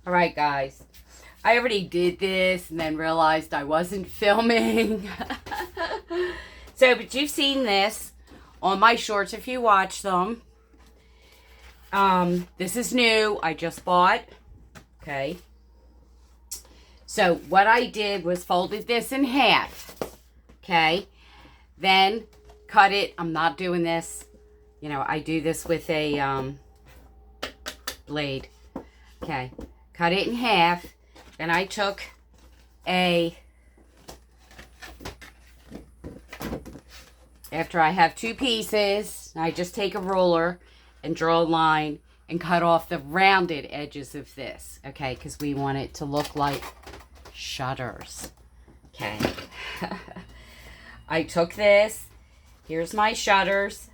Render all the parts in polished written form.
All right, guys. I already did this and then realized I wasn't filming. But you've seen this on my shorts if you watch them. This is new. I just bought. Okay. So what I did was folded this in half. Okay. Then cut it. I'm not doing this. You know, I do this with a blade. Okay. Cut it in half. Then I took after I have two pieces, I just take a ruler and draw a line and cut off the rounded edges of this. Okay, because we want it to look like shutters. Okay. I took this. Here's my shutters.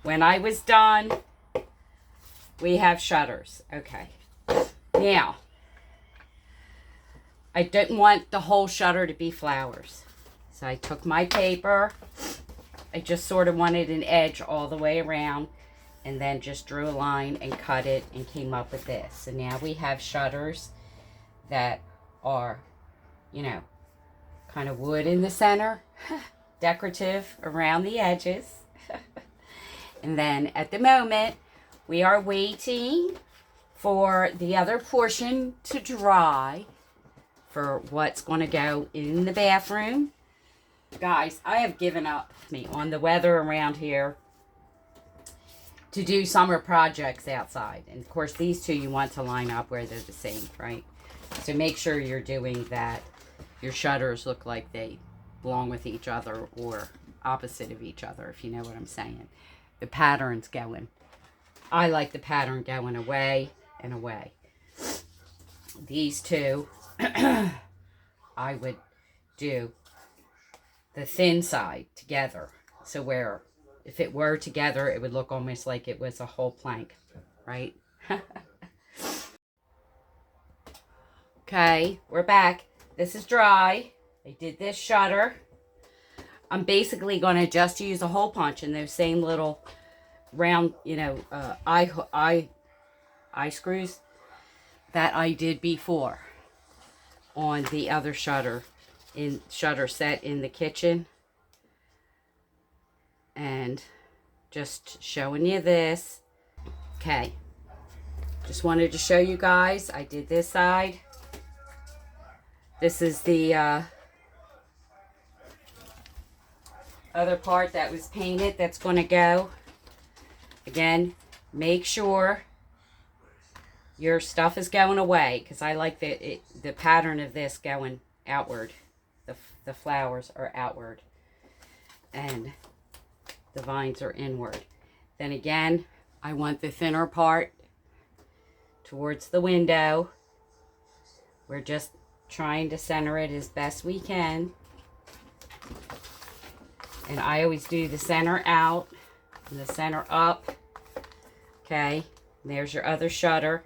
When I was done, we have shutters. Okay. Now, I didn't want the whole shutter to be flowers. So I took my paper. I just sort of wanted an edge all the way around. And then just drew a line and cut it and came up with this. So now we have shutters that are, you know, kind of wood in the center. Decorative around the edges. And then at the moment, we are waiting for the other portion to dry for what's going to go in the bathroom. Guys, I have given up on the weather around here to do summer projects outside. And of course, these two you want to line up where they're the same, right? So make sure you're doing that. Your shutters look like they belong with each other or opposite of each other, if you know what I'm saying. The pattern's going. I like the pattern going away and away. These two, I would do the thin side together. So where, if it were together, it would look almost like it was a whole plank, right? Okay, we're back. This is dry. I did this shutter. I'm basically going to just use a hole punch in those same little round, you know, eye screws that I did before on the other shutter set in the kitchen. And just showing you this. Okay. Just wanted to show you guys. I did this side. This is the other part that was painted that's going to go. Again, make sure your stuff is going away, because I like the pattern of this going outward. The flowers are outward and the vines are inward. Then again, I want the thinner part towards the window. We're just trying to center it as best we can. And I always do the center out and the center up. Okay, there's your other shutter.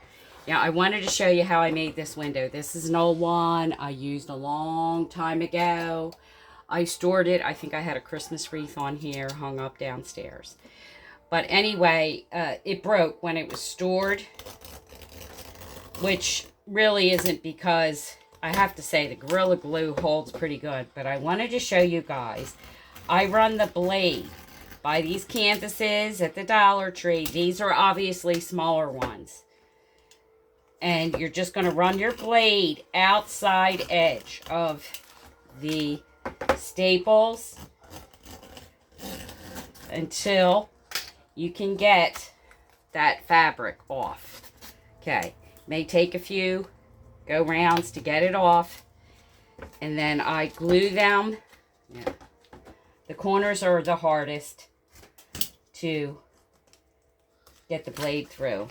Now, I wanted to show you how I made this window. This is an old one I used a long time ago. I stored it. I think I had a Christmas wreath on here hung up downstairs. But anyway, it broke when it was stored, which really isn't, because I have to say the Gorilla Glue holds pretty good. But I wanted to show you guys. I run the blade by these canvases at the Dollar Tree. These are obviously smaller ones. And you're just going to run your blade outside edge of the staples until you can get that fabric off. Okay. May take a few go rounds to get it off. And then I glue them. Yeah. The corners are the hardest to get the blade through.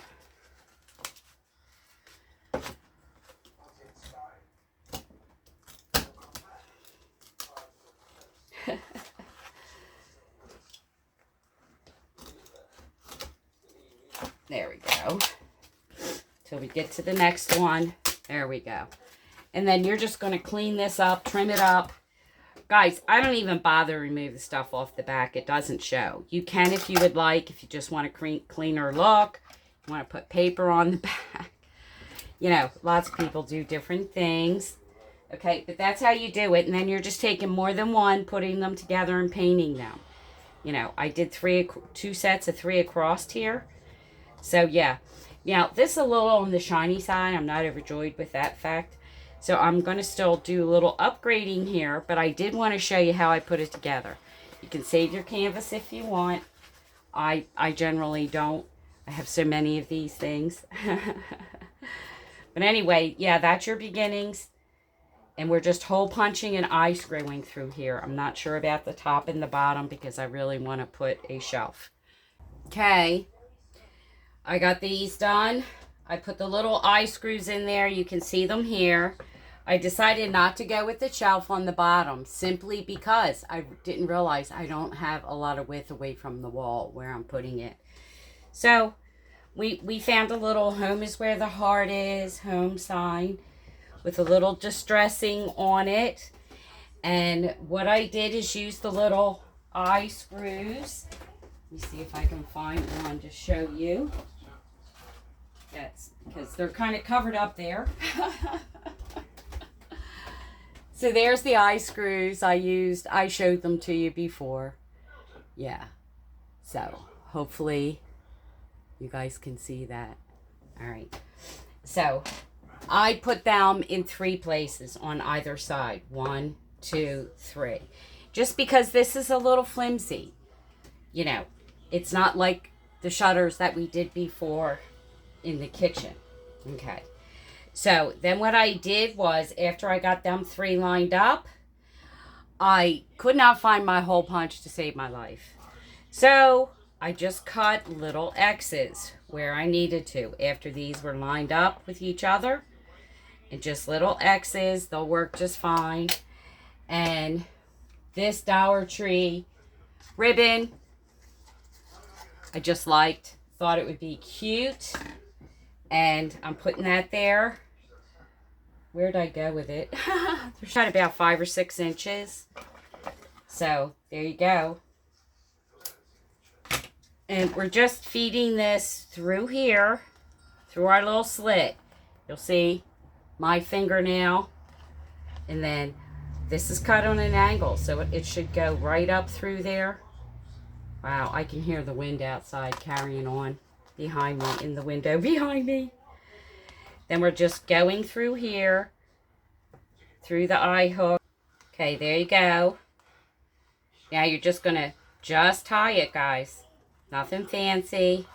There we go. Till we get to the next one. There we go. And then you're just going to clean this up, trim it up. Guys, I don't even bother to remove the stuff off the back. It doesn't show. You can if you would like, if you just want a cleaner look. You want to put paper on the back. You know, lots of people do different things. Okay, but that's how you do it. And then you're just taking more than one, putting them together and painting them. You know, I did two sets of 3 across here. So, yeah. Now, this is a little on the shiny side. I'm not overjoyed with that fact. So, I'm going to still do a little upgrading here. But I did want to show you how I put it together. You can save your canvas if you want. I generally don't. I have so many of these things. But anyway, yeah, that's your beginnings. And we're just hole punching and eye screwing through here. I'm not sure about the top and the bottom because I really want to put a shelf. Okay. I got these done. I put the little eye screws in there. You can see them here. I decided not to go with the shelf on the bottom simply because I didn't realize I don't have a lot of width away from the wall where I'm putting it. So we found a little home is where the heart is, home sign with a little distressing on it. And what I did is use the little eye screws. Let me see if I can find one to show you. That's because they're kind of covered up there. So there's the eye screws I used. I showed them to you before. Yeah. So hopefully you guys can see that. All right. So I put them in 3 places on either side. 1, 2, 3. Just because this is a little flimsy. You know, it's not like the shutters that we did before in the kitchen. Okay. So then what I did was, after I got them 3 lined up, I could not find my hole punch to save my life. So I just cut little X's where I needed to after these were lined up with each other. And just little X's. They'll work just fine. And this Dollar Tree ribbon, I just liked. Thought it would be cute. And I'm putting that there. Where'd I go with it? They're shot about 5 or 6 inches. So, there you go. And we're just feeding this through here, through our little slit. You'll see my fingernail. And then this is cut on an angle, so it should go right up through there. Wow, I can hear the wind outside carrying on behind me, in the window behind me. Then we're just going through here, through the eye hook. Okay, there you go. Now you're just going to just tie it, guys. Nothing fancy.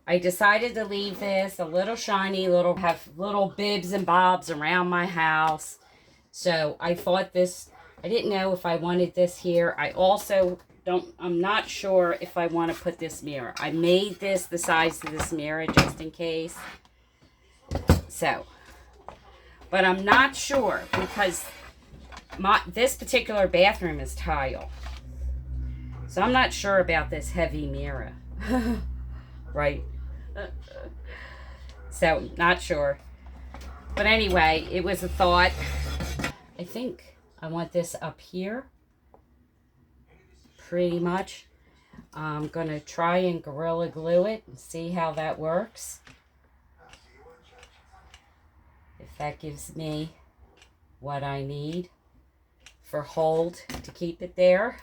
I decided to leave this a little shiny, have little bibs and bobs around my house. So I thought this, I didn't know if I wanted this here. I also I'm not sure if I want to put this mirror. I made this the size of this mirror just in case. So, but I'm not sure because this particular bathroom is tile. So I'm not sure about this heavy mirror. Right? So, not sure. But anyway, it was a thought. I think I want this up here. Pretty much. I'm going to try and Gorilla Glue it and see how that works. If that gives me what I need for hold to keep it there.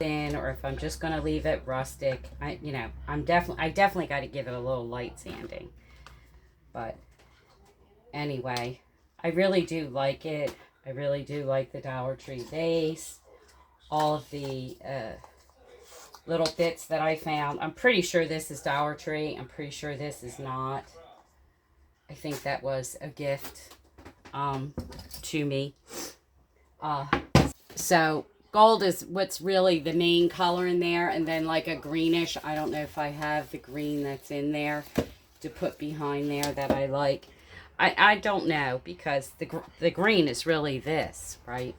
Or if I'm just going to leave it rustic, I definitely got to give it a little light sanding. But anyway, I really do like it. I really do like the Dollar Tree base. All of the little bits that I found. I'm pretty sure this is Dollar Tree. I'm pretty sure this is not. I think that was a gift to me. So gold is what's really the main color in there, and then like a greenish. I don't know if I have the green that's in there to put behind there that I like. I don't know, because the green is really this, right?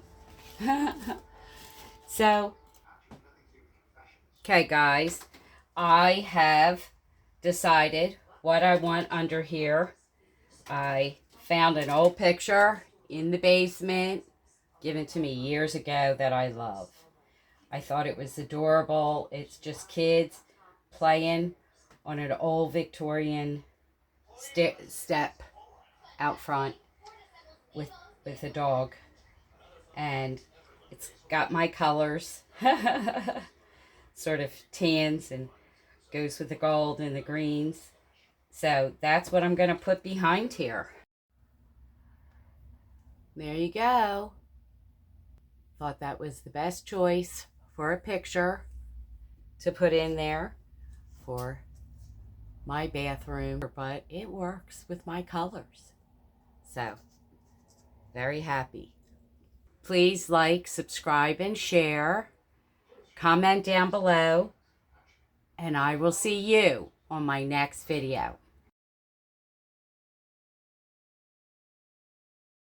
So, okay guys, I have decided what I want under here. I found an old picture in the basement given to me years ago that I love. I thought it was adorable. It's just kids playing on an old Victorian step out front with a dog. And it's got my colors. Sort of tans and goes with the gold and the greens. So that's what I'm going to put behind here. There you go. Thought that was the best choice for a picture to put in there for my bathroom, but it works with my colors. So, very happy. Please like, subscribe, and share. Comment down below, and I will see you on my next video.